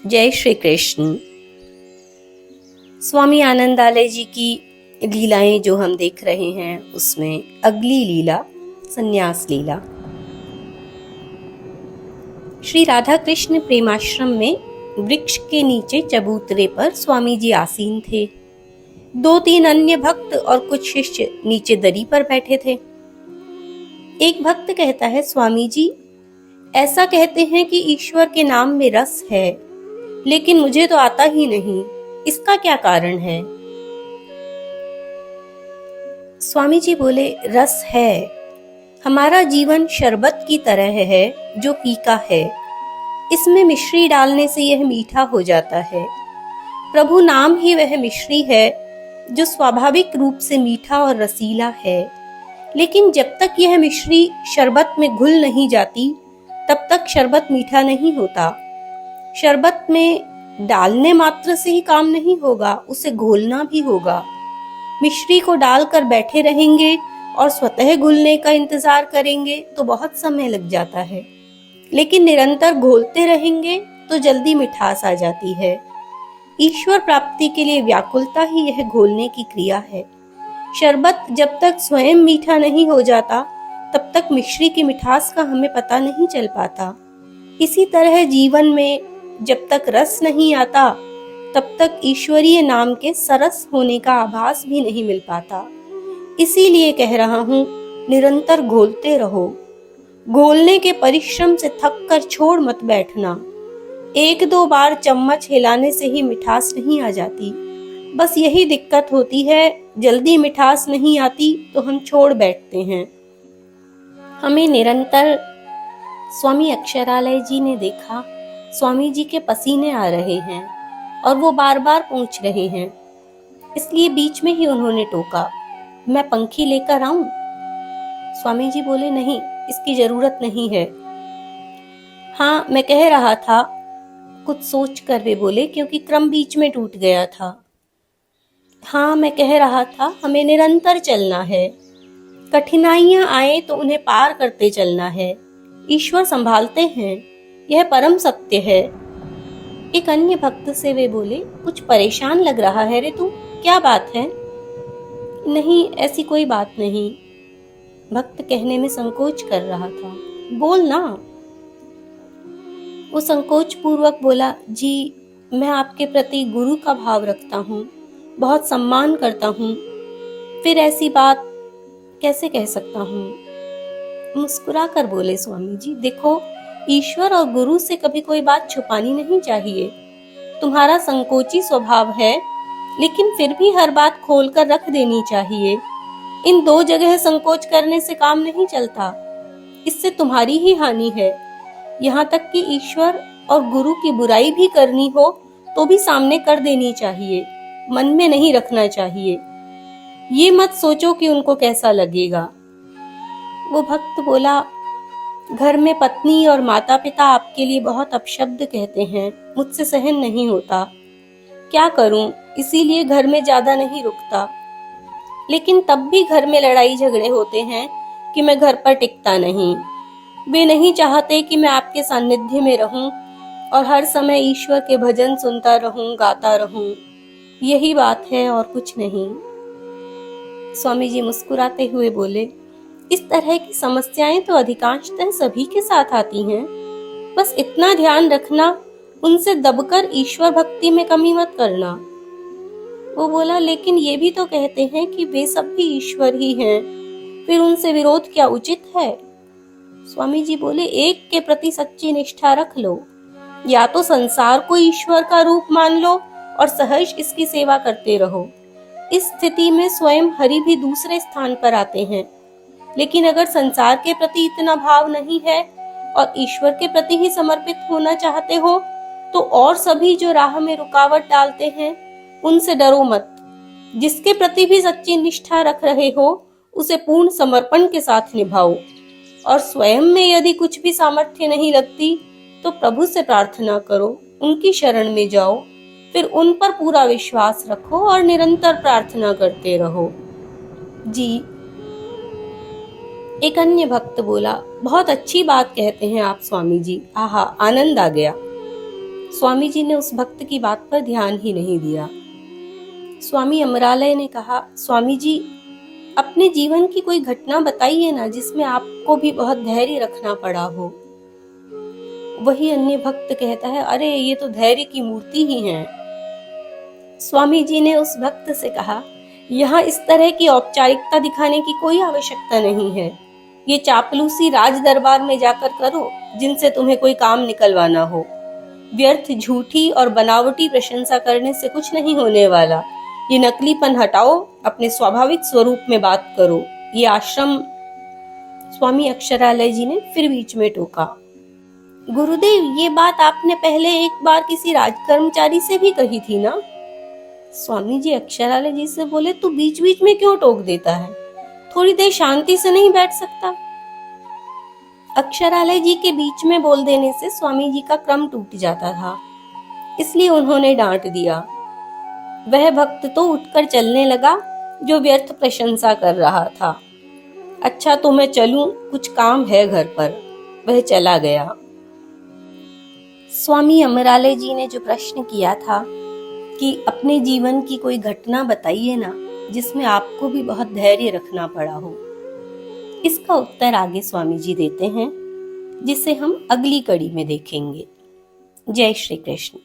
जय श्री कृष्ण। स्वामी आनंदालय जी की लीलाएं जो हम देख रहे हैं, उसमें अगली लीला संन्यास लीला। श्री राधा कृष्ण प्रेमाश्रम में वृक्ष के नीचे चबूतरे पर स्वामी जी आसीन थे। 2-3 अन्य भक्त और कुछ शिष्य नीचे दरी पर बैठे थे। एक भक्त कहता है, स्वामी जी, ऐसा कहते हैं कि ईश्वर के नाम में रस है, लेकिन मुझे तो आता ही नहीं, इसका क्या कारण है? स्वामी जी बोले, रस है। हमारा जीवन शरबत की तरह है जो फीका है। इसमें मिश्री डालने से यह मीठा हो जाता है। प्रभु नाम ही वह मिश्री है जो स्वाभाविक रूप से मीठा और रसीला है। लेकिन जब तक यह मिश्री शरबत में घुल नहीं जाती, तब तक शरबत मीठा नहीं होता। शरबत में डालने मात्र से ही काम नहीं होगा, उसे घोलना भी होगा। मिश्री को डालकर बैठे रहेंगे और स्वतः घुलने का इंतजार करेंगे तो बहुत समय लग जाता है, लेकिन निरंतर घोलते रहेंगे तो जल्दी मिठास आ जाती है। ईश्वर प्राप्ति के लिए व्याकुलता ही यह घोलने की क्रिया है। शरबत जब तक स्वयं मीठा नहीं हो जाता, तब तक मिश्री की मिठास का हमें पता नहीं चल पाता। इसी तरह जीवन में जब तक रस नहीं आता, तब तक ईश्वरीय नाम के सरस होने का आभास भी नहीं मिल पाता। इसीलिए कह रहा हूँ, निरंतर घोलते रहो। घोलने के परिश्रम से थक कर छोड़ मत बैठना। 1-2 बार चम्मच हिलाने से ही मिठास नहीं आ जाती। बस यही दिक्कत होती है, जल्दी मिठास नहीं आती तो हम छोड़ बैठते हैं। हमें निरंतर स्वामी अक्षरालय जी ने देखा, स्वामी जी के पसीने आ रहे हैं और वो बार बार पूछ रहे हैं। इसलिए बीच में ही उन्होंने टोका, मैं पंखी लेकर आऊं? स्वामी जी बोले, नहीं, इसकी जरूरत नहीं है। हाँ, मैं कह रहा था, कुछ सोच कर वे बोले, क्योंकि क्रम बीच में टूट गया था। हाँ, मैं कह रहा था, हमें निरंतर चलना है। कठिनाइयां आए तो उन्हें पार करते चलना है। ईश्वर संभालते हैं, यह परम सत्य है। एक अन्य भक्त से वे बोले, कुछ परेशान लग रहा है रे तू, क्या बात है? नहीं, ऐसी कोई बात नहीं। भक्त कहने में संकोच कर रहा था। बोल ना। वो संकोच पूर्वक बोला, जी, मैं आपके प्रति गुरु का भाव रखता हूँ, बहुत सम्मान करता हूँ, फिर ऐसी बात कैसे कह सकता हूँ? मुस्कुरा कर बोले स्वामी जी, देखो, ईश्वर और गुरु से कभी कोई बात छुपानी नहीं चाहिए। तुम्हारा संकोची स्वभाव है, लेकिन फिर भी हर बात खोलकर रख देनी चाहिए। इन 2 जगह संकोच करने से काम नहीं चलता, इससे तुम्हारी ही हानि है। यहाँ तक कि ईश्वर और गुरु की बुराई भी करनी हो तो भी सामने कर देनी चाहिए, मन में नहीं रखना चाहिए। ये मत सोचो कि उनको कैसा लगेगा। वो भक्त बोला, घर में पत्नी और माता पिता आपके लिए बहुत अपशब्द कहते हैं, मुझसे सहन नहीं होता। क्या करूं, इसीलिए घर में ज्यादा नहीं रुकता। लेकिन तब भी घर में लड़ाई झगड़े होते हैं कि मैं घर पर टिकता नहीं। वे नहीं चाहते कि मैं आपके सानिध्य में रहूं और हर समय ईश्वर के भजन सुनता रहूं, गाता रहूं। यही बात है और कुछ नहीं। स्वामी जी मुस्कुराते हुए बोले, इस तरह की समस्याएं तो अधिकांशतः सभी के साथ आती हैं। बस इतना ध्यान रखना, उनसे दबकर ईश्वर भक्ति में कमी मत करना। वो बोला, लेकिन ये भी तो कहते हैं कि वे सब भी ईश्वर ही हैं, फिर उनसे विरोध क्या उचित है? स्वामी जी बोले, एक के प्रति सच्ची निष्ठा रख लो। या तो संसार को ईश्वर का रूप मान लो और सहज इसकी सेवा करते रहो। इस स्थिति में स्वयं हरि भी दूसरे स्थान पर आते हैं। लेकिन अगर संसार के प्रति इतना भाव नहीं है और ईश्वर के प्रति ही समर्पित होना चाहते हो, तो और सभी जो राह में रुकावट डालते हैं, उनसे डरो मत। जिसके प्रति भी सच्ची निष्ठा रख रहे हो, उसे पूर्ण समर्पण के साथ निभाओ। और स्वयं में यदि कुछ भी सामर्थ्य नहीं लगती, तो प्रभु से प्रार्थना करो, उनकी शरण में जाओ, फिर उन पर पूरा विश्वास रखो और निरंतर प्रार्थना करते रहो। जी। एक अन्य भक्त बोला, बहुत अच्छी बात कहते हैं आप स्वामी जी, आहा, आनंद आ गया। स्वामी जी ने उस भक्त की बात पर ध्यान ही नहीं दिया। स्वामी अमरालय ने कहा, स्वामी जी, अपने जीवन की कोई घटना बताइए ना जिसमें आपको भी बहुत धैर्य रखना पड़ा हो। वही अन्य भक्त कहता है, अरे ये तो धैर्य की मूर्ति ही है। स्वामी जी ने उस भक्त से कहा, यहाँ इस तरह की औपचारिकता दिखाने की कोई आवश्यकता नहीं है। ये चापलूसी राज दरबार में जाकर करो जिनसे तुम्हें कोई काम निकलवाना हो। व्यर्थ झूठी और बनावटी प्रशंसा करने से कुछ नहीं होने वाला। ये नकलीपन हटाओ, अपने स्वाभाविक स्वरूप में बात करो। ये आश्रम। स्वामी अक्षरालय जी ने फिर बीच में टोका, गुरुदेव, ये बात आपने पहले एक बार किसी राजकर्मचारी से भी कही थी ना। स्वामी जी अक्षरालय जी से बोले, तू बीच बीच में क्यों टोक देता है? थोड़ी देर शांति से नहीं बैठ सकता? अक्षरालय जी के बीच में बोल देने से स्वामी जी का क्रम टूट जाता था, इसलिए उन्होंने डांट दिया। वह भक्त तो उठकर चलने लगा जो व्यर्थ प्रशंसा कर रहा था। अच्छा तो मैं चलूं, कुछ काम है घर पर। वह चला गया। स्वामी अमरालय जी ने जो प्रश्न किया था कि अपने जीवन की कोई घटना बताइए ना जिसमें आपको भी बहुत धैर्य रखना पड़ा हो, इसका उत्तर आगे स्वामी जी देते हैं, जिसे हम अगली कड़ी में देखेंगे। जय श्री कृष्ण।